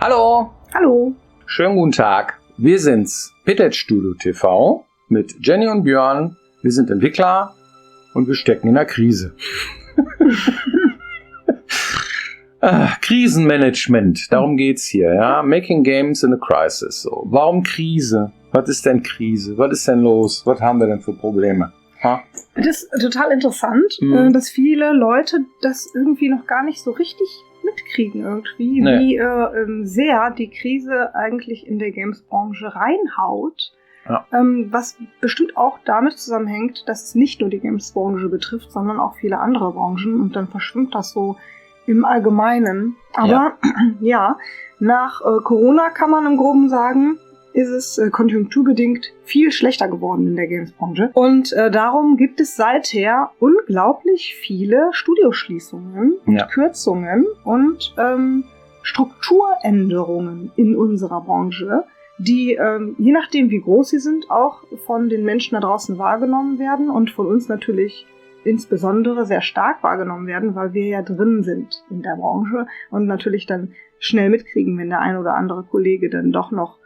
Hallo! Hallo! Schönen guten Tag. Wir sind's, Pitlet Studio TV mit Jenny und Björn. Wir sind Entwickler und wir stecken in der Krise. Krisenmanagement, darum geht's hier. Ja? Making Games in a Crisis. So. Warum Krise? Was ist denn Krise? Was ist denn los? Was haben wir denn für Probleme? Ha? Das ist total interessant, dass viele Leute das irgendwie noch gar nicht so richtig mitkriegen irgendwie, wie sehr die Krise eigentlich in der Games-Branche reinhaut. Ja. Was bestimmt auch damit zusammenhängt, dass es nicht nur die Games-Branche betrifft, sondern auch viele andere Branchen und dann verschwimmt das so im Allgemeinen. Aber ja, nach Corona kann man im Groben sagen, ist es konjunkturbedingt viel schlechter geworden in der Games-Branche. Und darum gibt es seither unglaublich viele Studioschließungen und Kürzungen und Strukturänderungen in unserer Branche, die je nachdem, wie groß sie sind, auch von den Menschen da draußen wahrgenommen werden und von uns natürlich insbesondere sehr stark wahrgenommen werden, weil wir ja drin sind in der Branche und natürlich dann schnell mitkriegen, wenn der ein oder andere Kollege dann doch noch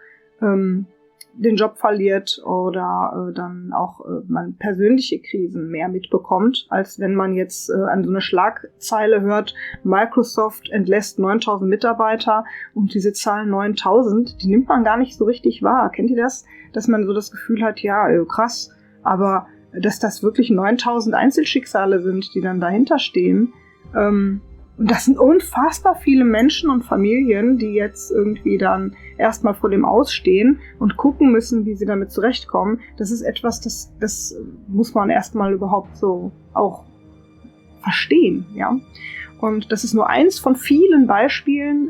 den Job verliert oder dann auch man persönliche Krisen mehr mitbekommt, als wenn man jetzt an so eine Schlagzeile hört, Microsoft entlässt 9.000 Mitarbeiter und diese Zahl 9.000, die nimmt man gar nicht so richtig wahr. Kennt ihr das? Dass man so das Gefühl hat, ja, krass, aber dass das wirklich 9.000 Einzelschicksale sind, die dann dahinter stehen. Und das sind unfassbar viele Menschen und Familien, die jetzt irgendwie dann erstmal vor dem Ausstehen und gucken müssen, wie sie damit zurechtkommen. Das ist etwas, das muss man erstmal überhaupt so auch verstehen, ja. Und das ist nur eins von vielen Beispielen,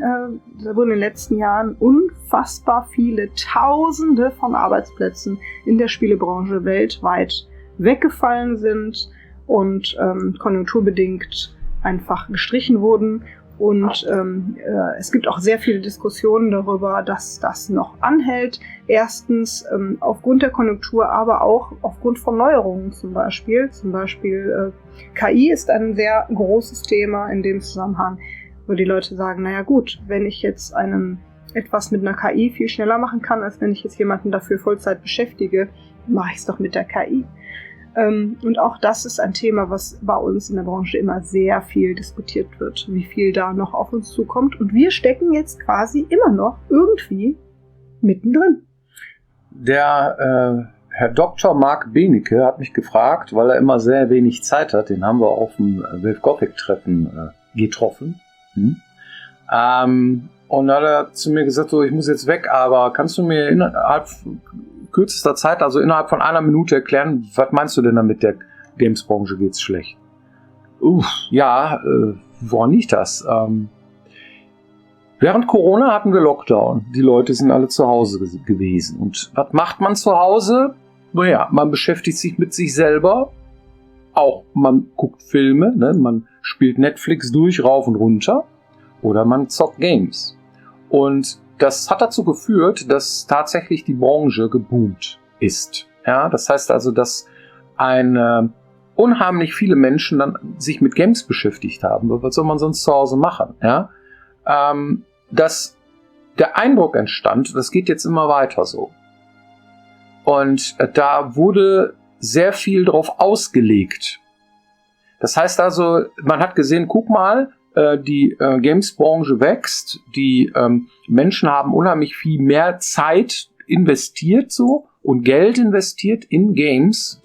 da wurden in den letzten Jahren unfassbar viele Tausende von Arbeitsplätzen in der Spielebranche weltweit weggefallen sind und konjunkturbedingt einfach gestrichen wurden. Und es gibt auch sehr viele Diskussionen darüber, dass das noch anhält. Erstens aufgrund der Konjunktur, aber auch aufgrund von Neuerungen zum Beispiel. Zum Beispiel KI ist ein sehr großes Thema in dem Zusammenhang, wo die Leute sagen, naja gut, wenn ich jetzt etwas mit einer KI viel schneller machen kann, als wenn ich jetzt jemanden dafür Vollzeit beschäftige, mache ich es doch mit der KI. Und auch das ist ein Thema, was bei uns in der Branche immer sehr viel diskutiert wird, wie viel da noch auf uns zukommt. Und wir stecken jetzt quasi immer noch irgendwie mittendrin. Der Herr Dr. Marc Benecke hat mich gefragt, weil er immer sehr wenig Zeit hat, den haben wir auf dem Wave Gothic Treffen getroffen. Und dann hat er zu mir gesagt, so, ich muss jetzt weg, aber kannst du mir innerhalb kürzester Zeit, also innerhalb von einer Minute erklären, was meinst du denn damit, der Games-Branche geht's schlecht? Woran liegt das? Während Corona hatten wir Lockdown. Die Leute sind alle zu Hause gewesen. Und was macht man zu Hause? Naja, man beschäftigt sich mit sich selber. Auch man guckt Filme, ne? Man spielt Netflix durch, rauf und runter. Oder man zockt Games. Und das hat dazu geführt, dass tatsächlich die Branche geboomt ist. Ja, das heißt also, dass unheimlich viele Menschen dann sich mit Games beschäftigt haben. Was soll man sonst zu Hause machen? Ja, dass der Eindruck entstand, das geht jetzt immer weiter so. Und da wurde sehr viel drauf ausgelegt. Das heißt also, man hat gesehen, guck mal, die Games-Branche wächst, die Menschen haben unheimlich viel mehr Zeit investiert so und Geld investiert in Games.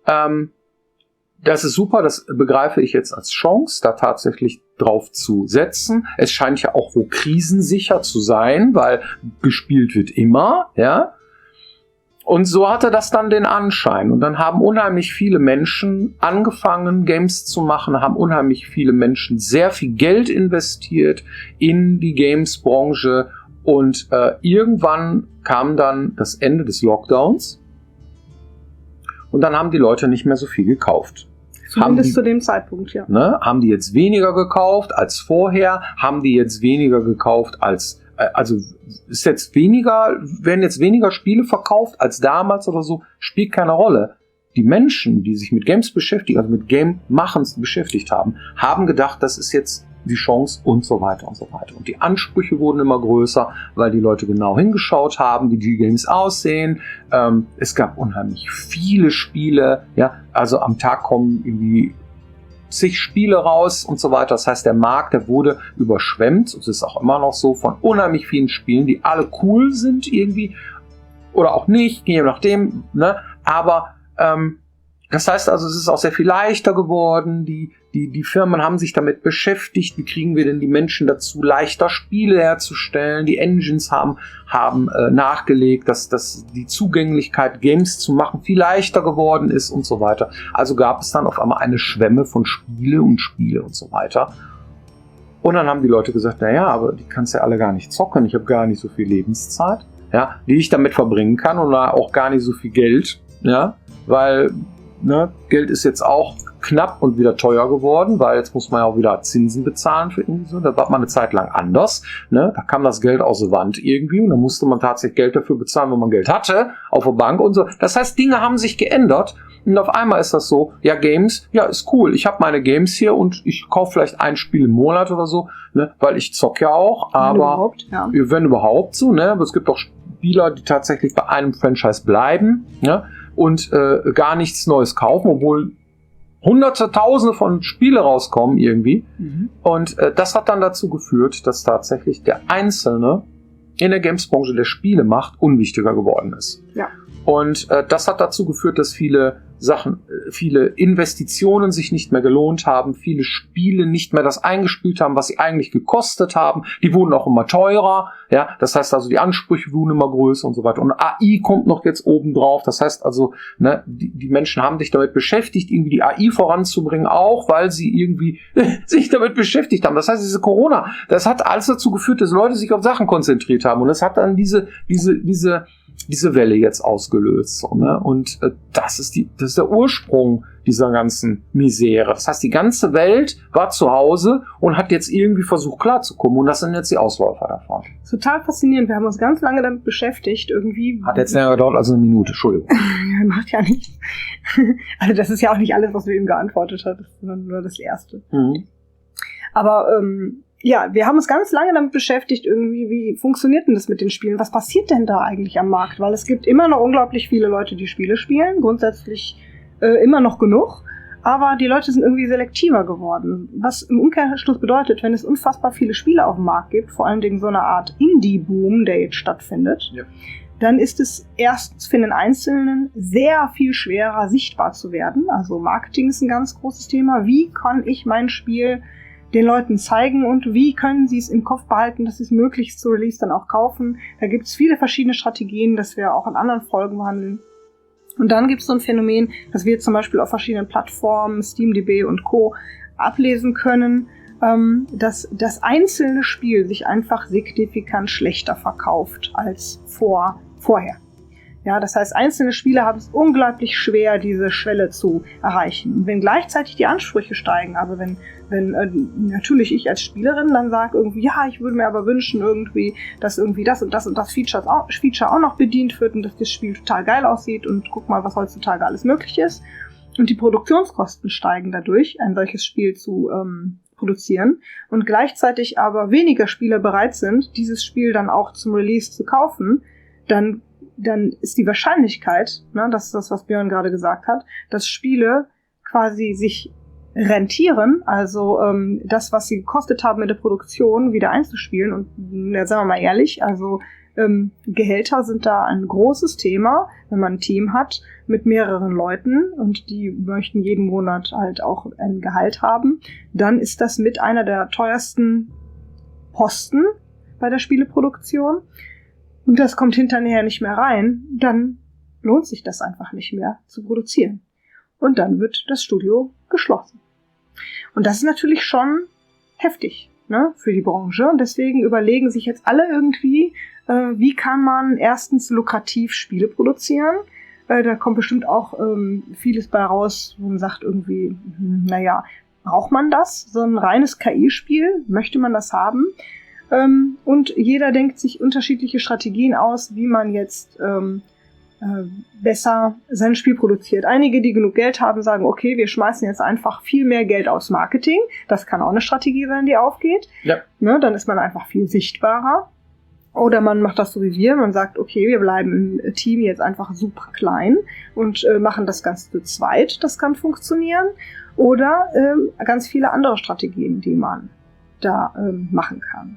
Das ist super, das begreife ich jetzt als Chance, da tatsächlich drauf zu setzen. Es scheint ja auch wohl krisensicher zu sein, weil gespielt wird immer, ja. Und so hatte das dann den Anschein. Und dann haben unheimlich viele Menschen angefangen, Games zu machen, haben unheimlich viele Menschen sehr viel Geld investiert in die Games-Branche. Und irgendwann kam dann das Ende des Lockdowns. Und dann haben die Leute nicht mehr so viel gekauft. Zumindest zu dem Zeitpunkt, ja. Ne, haben die jetzt weniger gekauft als vorher? Haben die jetzt weniger gekauft als... Also werden jetzt weniger Spiele verkauft als damals oder so, spielt keine Rolle. Die Menschen, die sich mit Games beschäftigen, also mit Game-Machens beschäftigt haben, haben gedacht, das ist jetzt die Chance und so weiter und so weiter. Und die Ansprüche wurden immer größer, weil die Leute genau hingeschaut haben, wie die Games aussehen. Es gab unheimlich viele Spiele, ja, also am Tag kommen irgendwie zig Spiele raus und so weiter. Das heißt, der Markt, der wurde überschwemmt, und es ist auch immer noch so, von unheimlich vielen Spielen, die alle cool sind irgendwie oder auch nicht, je nachdem, ne? Aber das heißt also, es ist auch sehr viel leichter geworden. Die Firmen haben sich damit beschäftigt. Wie kriegen wir denn die Menschen dazu, leichter Spiele herzustellen? Die Engines haben nachgelegt, dass die Zugänglichkeit, Games zu machen, viel leichter geworden ist und so weiter. Also gab es dann auf einmal eine Schwemme von Spiele und so weiter. Und dann haben die Leute gesagt, naja, aber die kannst ja alle gar nicht zocken. Ich habe gar nicht so viel Lebenszeit, ja, die ich damit verbringen kann, und auch gar nicht so viel Geld, ja, weil Geld ist jetzt auch knapp und wieder teuer geworden, weil jetzt muss man ja auch wieder Zinsen bezahlen für irgendwie so. Das war mal eine Zeit lang anders. Ne? Da kam das Geld aus der Wand irgendwie, und dann musste man tatsächlich Geld dafür bezahlen, wenn man Geld hatte, auf der Bank und so. Das heißt, Dinge haben sich geändert, und auf einmal ist das so, ja, Games, ja, ist cool. Ich habe meine Games hier und ich kaufe vielleicht ein Spiel im Monat oder so, ne? Weil ich zocke ja auch, aber wenn überhaupt so, ne? Aber es gibt auch Spieler, die tatsächlich bei einem Franchise bleiben, ne? Und gar nichts Neues kaufen, obwohl Hunderte, Tausende von Spiele rauskommen irgendwie. Mhm. Und das hat dann dazu geführt, dass tatsächlich der Einzelne in der Games-Branche, der Spiele macht, unwichtiger geworden ist. Ja. Und das hat dazu geführt, dass viele Investitionen sich nicht mehr gelohnt haben, viele Spiele nicht mehr das eingespielt haben, was sie eigentlich gekostet haben. Die wurden auch immer teurer, ja. Das heißt also, die Ansprüche wurden immer größer und so weiter. Und AI kommt noch jetzt oben drauf. Das heißt also, ne, die Menschen haben sich damit beschäftigt, irgendwie die AI voranzubringen, auch weil sie irgendwie sich damit beschäftigt haben. Das heißt, diese Corona, das hat alles dazu geführt, dass Leute sich auf Sachen konzentriert haben. Und das hat dann diese Welle jetzt ausgelöst. So, ne? Und das ist der Ursprung dieser ganzen Misere. Das heißt, die ganze Welt war zu Hause und hat jetzt irgendwie versucht klarzukommen. Und das sind jetzt die Ausläufer davon. Total faszinierend. Wir haben uns ganz lange damit beschäftigt. Irgendwie. Hat jetzt länger gedauert als eine Minute. Entschuldigung. Macht ja nichts. Also das ist ja auch nicht alles, was wir ihm geantwortet haben, sondern nur das Erste. Mhm. Aber ja, wir haben uns ganz lange damit beschäftigt, irgendwie, wie funktioniert denn das mit den Spielen? Was passiert denn da eigentlich am Markt? Weil es gibt immer noch unglaublich viele Leute, die Spiele spielen, grundsätzlich immer noch genug, aber die Leute sind irgendwie selektiver geworden. Was im Umkehrschluss bedeutet, wenn es unfassbar viele Spiele auf dem Markt gibt, vor allen Dingen so eine Art Indie-Boom, der jetzt stattfindet, ja, dann ist es erstens für den Einzelnen sehr viel schwerer, sichtbar zu werden. Also Marketing ist ein ganz großes Thema. Wie kann ich mein Spiel den Leuten zeigen und wie können sie es im Kopf behalten, dass sie es möglichst zu Release dann auch kaufen. Da gibt es viele verschiedene Strategien, das wir auch in anderen Folgen behandeln. Und dann gibt es so ein Phänomen, dass wir zum Beispiel auf verschiedenen Plattformen, SteamDB und Co. ablesen können, dass das einzelne Spiel sich einfach signifikant schlechter verkauft als vorher. Ja, das heißt, einzelne Spieler haben es unglaublich schwer, diese Schwelle zu erreichen. Und wenn gleichzeitig die Ansprüche steigen, also wenn natürlich ich als Spielerin dann sage irgendwie, ja, ich würde mir aber wünschen irgendwie, dass irgendwie das und das und das Feature auch noch bedient wird und dass das Spiel total geil aussieht und guck mal, was heutzutage alles möglich ist. Und die Produktionskosten steigen dadurch, ein solches Spiel zu produzieren. Und gleichzeitig aber weniger Spieler bereit sind, dieses Spiel dann auch zum Release zu kaufen, dann ist die Wahrscheinlichkeit, ne, das ist das, was Björn gerade gesagt hat, dass Spiele quasi sich rentieren, also das, was sie gekostet haben mit der Produktion, wieder einzuspielen. Und ja, sagen wir mal ehrlich, also Gehälter sind da ein großes Thema, wenn man ein Team hat mit mehreren Leuten und die möchten jeden Monat halt auch ein Gehalt haben, dann ist das mit einer der teuersten Posten bei der Spieleproduktion. Und das kommt hinterher nicht mehr rein, dann lohnt sich das einfach nicht mehr zu produzieren. Und dann wird das Studio geschlossen. Und das ist natürlich schon heftig, ne, für die Branche. Und deswegen überlegen sich jetzt alle irgendwie, wie kann man erstens lukrativ Spiele produzieren. Da kommt bestimmt auch vieles bei raus, wo man sagt irgendwie, naja, braucht man das? So ein reines KI-Spiel? Möchte man das haben? Und jeder denkt sich unterschiedliche Strategien aus, wie man jetzt besser sein Spiel produziert. Einige, die genug Geld haben, sagen, okay, wir schmeißen jetzt einfach viel mehr Geld aufs Marketing. Das kann auch eine Strategie sein, die aufgeht. Ja. Ne, dann ist man einfach viel sichtbarer. Oder man macht das so wie wir, man sagt, okay, wir bleiben im Team jetzt einfach super klein und machen das Ganze zu zweit, das kann funktionieren. Oder ganz viele andere Strategien, die man da machen kann.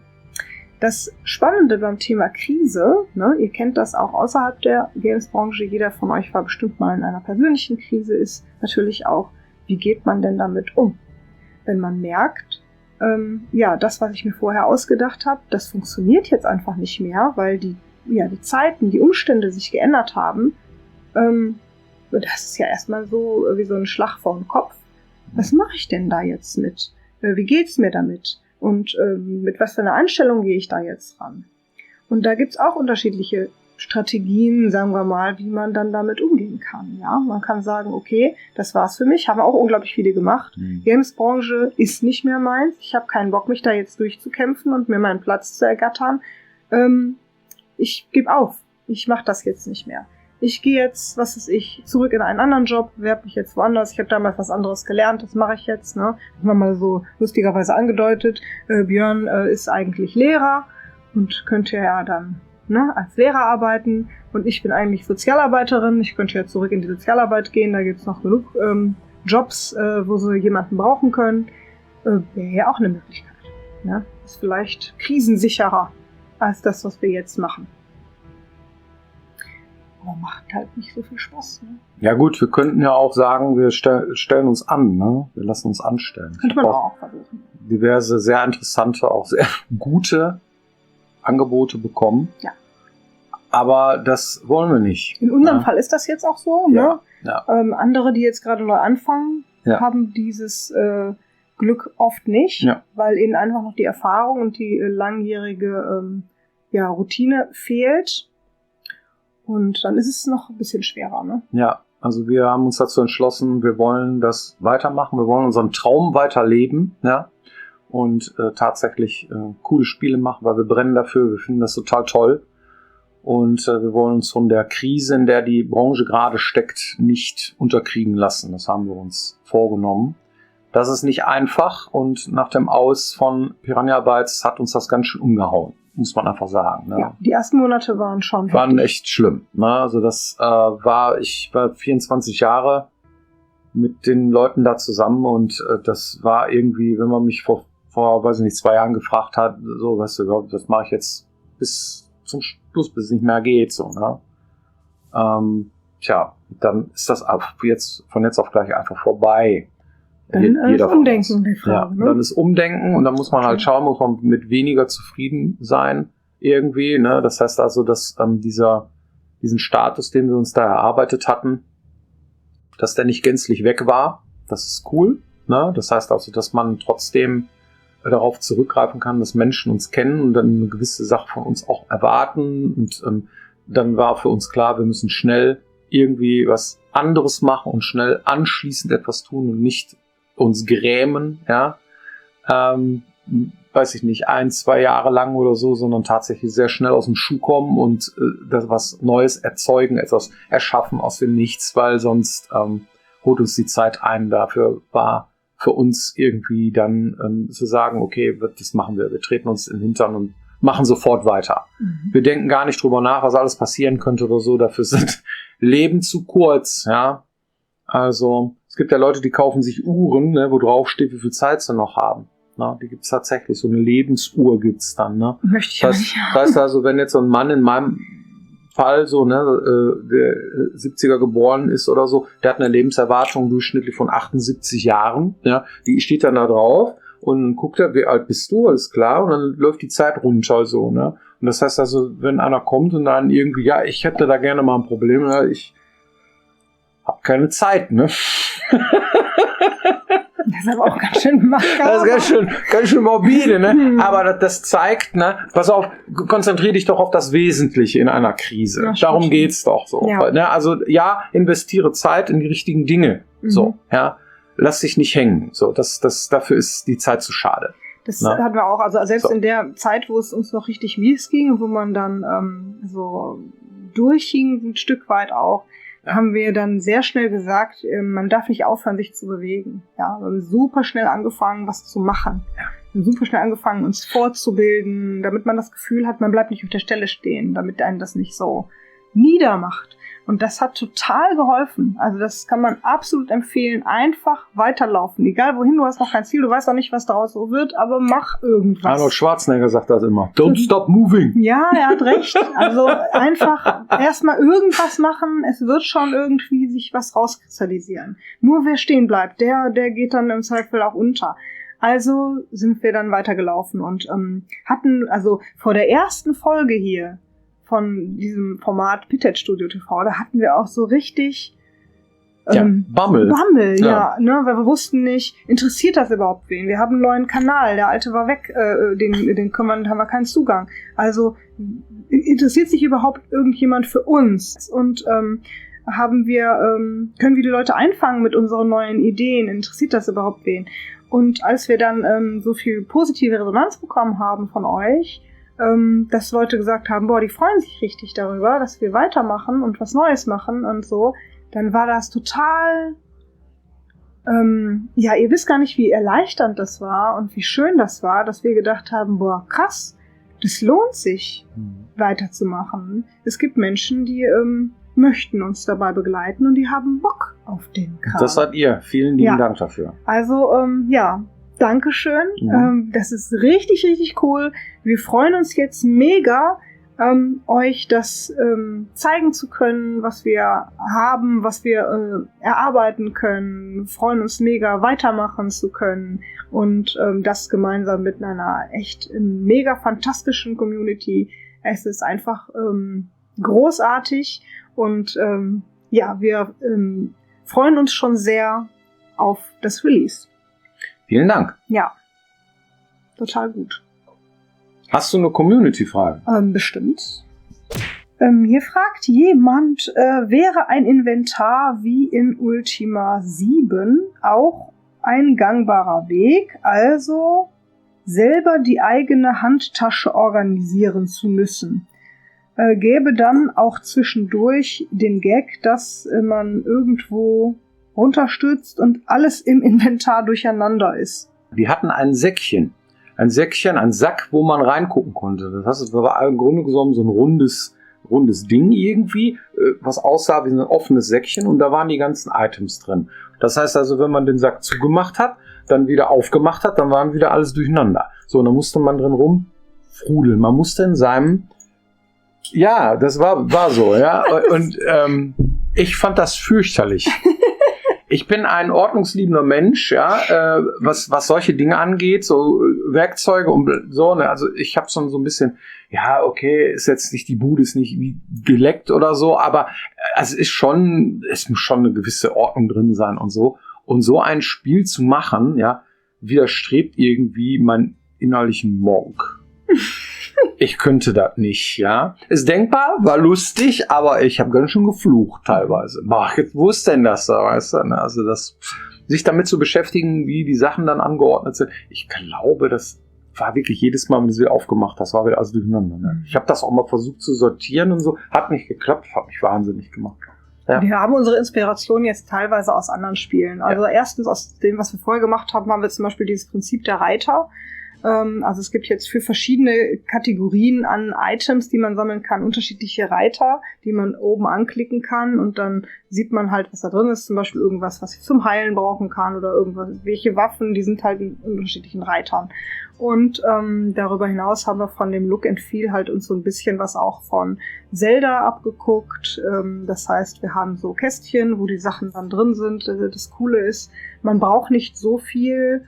Das Spannende beim Thema Krise, ne, ihr kennt das auch außerhalb der Games-Branche, jeder von euch war bestimmt mal in einer persönlichen Krise, ist natürlich auch, wie geht man denn damit um? Wenn man merkt, das, was ich mir vorher ausgedacht habe, das funktioniert jetzt einfach nicht mehr, weil die Zeiten, die Umstände sich geändert haben, das ist ja erstmal so wie so ein Schlag vor den Kopf. Was mache ich denn da jetzt mit? Wie geht's mir damit? Und mit was für einer Einstellung gehe ich da jetzt ran? Und da gibt's auch unterschiedliche Strategien, sagen wir mal, wie man dann damit umgehen kann. Ja, man kann sagen, okay, das war's für mich. Haben auch unglaublich viele gemacht. Games-Branche ist nicht mehr meins. Ich habe keinen Bock, mich da jetzt durchzukämpfen und mir meinen Platz zu ergattern. Ich gebe auf. Ich mache das jetzt nicht mehr. Ich gehe jetzt, zurück in einen anderen Job, bewerbe mich jetzt woanders. Ich habe damals was anderes gelernt, das mache ich jetzt. Ne? Haben wir mal so lustigerweise angedeutet. Björn ist eigentlich Lehrer und könnte ja dann als Lehrer arbeiten. Und ich bin eigentlich Sozialarbeiterin. Ich könnte ja zurück in die Sozialarbeit gehen. Da gibt's noch genug Jobs, wo sie jemanden brauchen können. Wäre ja auch eine Möglichkeit. Ne? Ist vielleicht krisensicherer als das, was wir jetzt machen. Aber macht halt nicht so viel Spaß. Ne? Ja gut, wir könnten ja auch sagen, wir stellen uns an, ne? Wir lassen uns anstellen. Könnte man auch versuchen. Diverse, sehr interessante, auch sehr gute Angebote bekommen. Ja. Aber das wollen wir nicht. In unserem Fall ist das jetzt auch so. Ja. Ne? Ja. Andere, die jetzt gerade neu anfangen, haben dieses Glück oft nicht, weil ihnen einfach noch die Erfahrung und die langjährige Routine fehlt. Und dann ist es noch ein bisschen schwerer, ne? Ja, also wir haben uns dazu entschlossen, wir wollen das weitermachen, wir wollen unseren Traum weiterleben, ja, und tatsächlich coole Spiele machen, weil wir brennen dafür, wir finden das total toll und wir wollen uns von der Krise, in der die Branche gerade steckt, nicht unterkriegen lassen. Das haben wir uns vorgenommen. Das ist nicht einfach und nach dem Aus von Piranha Bytes hat uns das ganz schön umgehauen. Muss man einfach sagen. Ne? Ja, die ersten Monate waren schon heftig. Echt schlimm. Ne? Also ich war 24 Jahre mit den Leuten da zusammen und das war irgendwie, wenn man mich vor weiß ich nicht, 2 Jahren gefragt hat, so, weißt du, das mache ich jetzt bis zum Schluss, bis es nicht mehr geht. So, ne? Dann ist das von jetzt auf gleich einfach vorbei. Dann ist Umdenken die Frage. Dann ist Umdenken und dann muss man halt schauen, muss man mit weniger zufrieden sein irgendwie. Ne? Das heißt also, dass diesen Status, den wir uns da erarbeitet hatten, dass der nicht gänzlich weg war. Das ist cool. Ne? Das heißt also, dass man trotzdem darauf zurückgreifen kann, dass Menschen uns kennen und dann eine gewisse Sache von uns auch erwarten. Und dann war für uns klar, wir müssen schnell irgendwie was anderes machen und schnell anschließend etwas tun und nicht uns grämen, ja, weiß ich nicht, 1-2 Jahre lang oder so, sondern tatsächlich sehr schnell aus dem Schuh kommen und das was Neues erzeugen, etwas erschaffen aus dem Nichts, weil sonst holt uns die Zeit ein. Dafür war für uns irgendwie dann zu sagen, okay, das machen wir treten uns in den Hintern und machen sofort weiter. Mhm. Wir denken gar nicht drüber nach, was alles passieren könnte oder so, dafür sind Leben zu kurz, ja. Also, es gibt ja Leute, die kaufen sich Uhren, ne, wo drauf steht, wie viel Zeit sie noch haben. Na, die gibt's tatsächlich, so eine Lebensuhr gibt's dann, ne? Möchte ich das nicht haben. Das heißt also, wenn jetzt so ein Mann in meinem Fall so, ne, der 70er geboren ist oder so, der hat eine Lebenserwartung durchschnittlich von 78 Jahren, ja, die steht dann da drauf und dann guckt er, wie alt bist du, alles klar, und dann läuft die Zeit runter, so, ne? Und das heißt also, wenn einer kommt und dann irgendwie, ja, ich hätte da gerne mal ein Problem, ja, ich hab keine Zeit, ne? Das ist aber auch ganz schön makaber. Das ist ganz schön morbide, ne? Aber das zeigt, ne? Pass auf, konzentrier dich doch auf das Wesentliche in einer Krise. Ja, darum geht's doch so. Ja. Ne? Also, ja, investiere Zeit in die richtigen Dinge. Mhm. So, ja. Lass dich nicht hängen. So, dafür ist die Zeit zu schade. Das hatten wir auch, also selbst in der Zeit, wo es uns noch richtig mies ging, wo man dann so durchhing, ein Stück weit auch, haben wir dann sehr schnell gesagt, man darf nicht aufhören, sich zu bewegen. Ja, wir haben super schnell angefangen, was zu machen. Wir haben super schnell angefangen, uns fortzubilden, damit man das Gefühl hat, man bleibt nicht auf der Stelle stehen, damit einen das nicht so niedermacht. Und das hat total geholfen. Also das kann man absolut empfehlen. Einfach weiterlaufen. Egal wohin, du hast noch kein Ziel, du weißt auch nicht, was daraus so wird, aber mach irgendwas. Arnold Schwarzenegger sagt das immer. Don't stop moving. Ja, er hat recht. Also einfach erstmal irgendwas machen. Es wird schon irgendwie sich was rauskristallisieren. Nur wer stehen bleibt, der geht dann im Zweifel auch unter. Also sind wir dann weitergelaufen und hatten, also vor der ersten Folge hier von diesem Format Pitted Studio TV, da hatten wir auch so richtig Bammel, ja, ne, weil wir wussten nicht, interessiert das überhaupt wen? Wir haben einen neuen Kanal, der alte war weg, haben wir keinen Zugang. Also interessiert sich überhaupt irgendjemand für uns? Und können wir die Leute einfangen mit unseren neuen Ideen? Interessiert das überhaupt wen? Und als wir dann so viel positive Resonanz bekommen haben von euch, dass Leute gesagt haben, boah, die freuen sich richtig darüber, dass wir weitermachen und was Neues machen und so, dann war das total, ihr wisst gar nicht, wie erleichternd das war und wie schön das war, dass wir gedacht haben, boah, krass, das lohnt sich, weiterzumachen. Es gibt Menschen, die möchten uns dabei begleiten und die haben Bock auf den Kram. Das seid ihr. Vielen lieben Dank dafür. Also, Dankeschön. Ja. Das ist richtig, richtig cool. Wir freuen uns jetzt mega, euch das zeigen zu können, was wir haben, was wir erarbeiten können. Wir freuen uns mega, weitermachen zu können und das gemeinsam mit einer echt mega fantastischen Community. Es ist einfach großartig und wir freuen uns schon sehr auf das Release. Vielen Dank. Ja, total gut. Hast du eine Community-Frage? Bestimmt. Hier fragt jemand, wäre ein Inventar wie in Ultima 7 auch ein gangbarer Weg, also selber die eigene Handtasche organisieren zu müssen? Gäbe dann auch zwischendurch den Gag, dass man irgendwo runterstürzt und alles im Inventar durcheinander ist. Wir hatten ein Sack, wo man reingucken konnte. Das war im Grunde genommen so ein rundes Ding irgendwie, was aussah wie ein offenes Säckchen und da waren die ganzen Items drin. Das heißt also, wenn man den Sack zugemacht hat, dann wieder aufgemacht hat, dann waren wieder alles durcheinander. So, und dann musste man drin rumfrudeln. Man musste in seinem, ja, das war so, ja, und ich fand das fürchterlich. Ich bin ein ordnungsliebender Mensch, ja, was solche Dinge angeht, so Werkzeuge und so, ne, also ich habe schon so ein bisschen, ja, okay, ist jetzt nicht, die Bude ist nicht wie geleckt oder so, aber es muss schon eine gewisse Ordnung drin sein und so. Und so ein Spiel zu machen, ja, widerstrebt irgendwie meinen innerlichen Monk. Ich könnte das nicht, ja. Ist denkbar, war lustig, aber ich habe ganz schön geflucht teilweise. Wo ist denn das da, weißt du? Also sich damit zu beschäftigen, wie die Sachen dann angeordnet sind. Ich glaube, das war wirklich jedes Mal, wenn du sie aufgemacht hast, war wieder alles durcheinander. Ne? Ich habe das auch mal versucht zu sortieren und so. Hat nicht geklappt, hat mich wahnsinnig gemacht. Ja. Wir haben unsere Inspiration jetzt teilweise aus anderen Spielen. Also erstens aus dem, was wir vorher gemacht haben, haben wir zum Beispiel dieses Prinzip der Reiter. Also es gibt jetzt für verschiedene Kategorien an Items, die man sammeln kann, unterschiedliche Reiter, die man oben anklicken kann und dann sieht man halt, was da drin ist. Zum Beispiel irgendwas, was ich zum Heilen brauchen kann oder irgendwelche Waffen, die sind halt in unterschiedlichen Reitern. Und darüber hinaus haben wir von dem Look and Feel halt uns so ein bisschen was auch von Zelda abgeguckt. Das heißt, wir haben so Kästchen, wo die Sachen dann drin sind. Das Coole ist, man braucht nicht so viel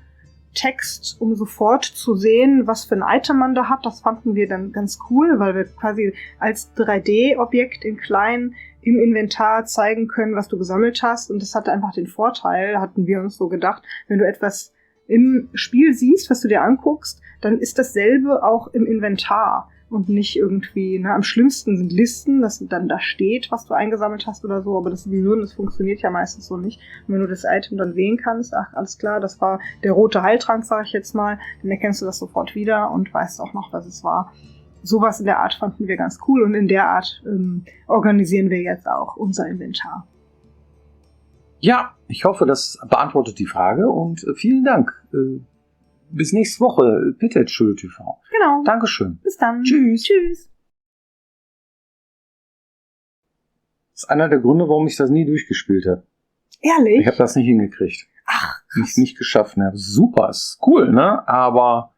Text, um sofort zu sehen, was für ein Item man da hat. Das fanden wir dann ganz cool, weil wir quasi als 3D-Objekt in klein im Inventar zeigen können, was du gesammelt hast. Und das hatte einfach den Vorteil, hatten wir uns so gedacht, wenn du etwas im Spiel siehst, was du dir anguckst, dann ist dasselbe auch im Inventar und nicht irgendwie, am schlimmsten sind Listen, dass dann da steht, was du eingesammelt hast oder so, aber das Gehirn, das funktioniert ja meistens so nicht. Und wenn du das Item dann wählen kannst, ach, alles klar, das war der rote Heiltrank, sage ich jetzt mal, dann erkennst du das sofort wieder und weißt auch noch, was es war. sowas in der Art fanden wir ganz cool und in der Art organisieren wir jetzt auch unser Inventar. Ja, ich hoffe, das beantwortet die Frage und vielen Dank. Bis nächste Woche. Pitted Schule TV. Genau. Dankeschön. Bis dann. Tschüss. Tschüss. Das ist einer der Gründe, warum ich das nie durchgespielt habe. Ehrlich? Ich habe das nicht hingekriegt. Ach, Nicht geschafft. Ne? Super, ist cool, ne? Aber